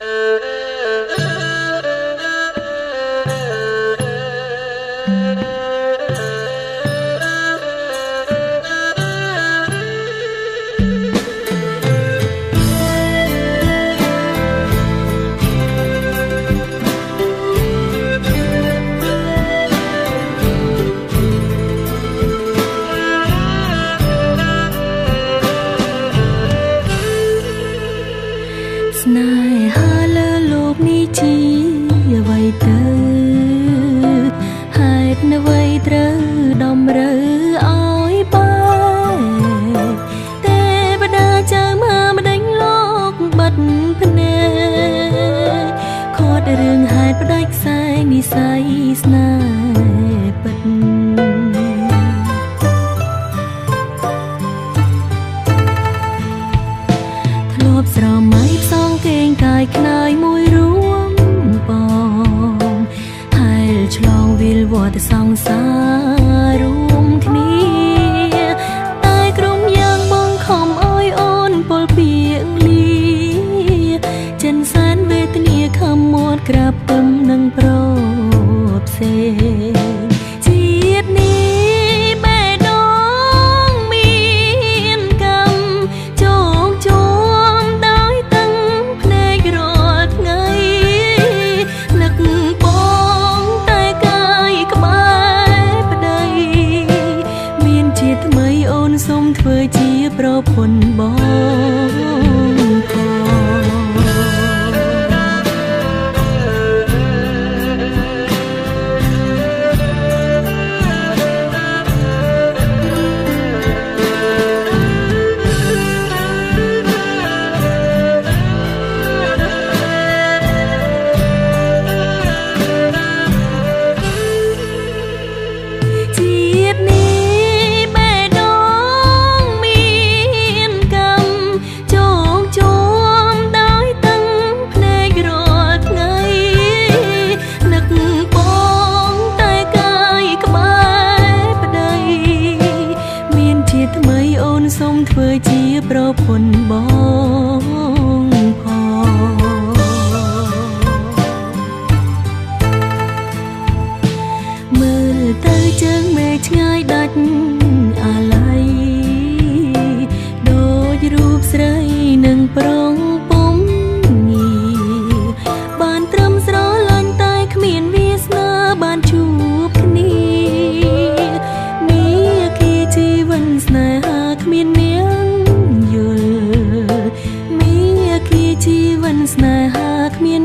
ស្នេហាលើលោកនេះជាអ្វីទៅហេតុអ្វីត្រូវដំរើឲ្យបែកទេវតាចៅមកម្ដេចលោកបាត់ភ្នែកខត់រឿងហេតុផ្ដាច់ខ្សែនិស័យស្នេហ៍ពិតធ្លាប់ស្រមៃផ្សងគេងកាយខ្នើយមួយរួមបងហែលឆ្លងវិលវត្តសង្សាររួមគ្នាតែក្រុមយ៉ាងបងខំអើយអូនពលពីងលាចិនសែនវេទនាខំមាត់ក្រាបទឹមនឹងប្រផ្សេងជាតិនេះបេះដូងមានកម្មជោគជុំដោយតឹងភ្នែករាល់ថ្ងៃនឹកបងតែកាយក្បែរប្តីមានជាតិថ្មីអូនសូមធ្វើជាប្រពន្ធបងថ្មីអូនសូមធ្វើជាប្រពន្ធបងផងមើលទៅជើងមេឃឆ្ងាយដាច់អាឡ័យដូចរូបស្រីនឹងប្រងពុំងីបានត្រឹមស្រឡាញ់តែគ្មានវាសនាបានជួបគ្នាមានគីជីវិនស្នេហាគ្មាននាងយល់មានគីជីវិនស្នេហាគ្មាន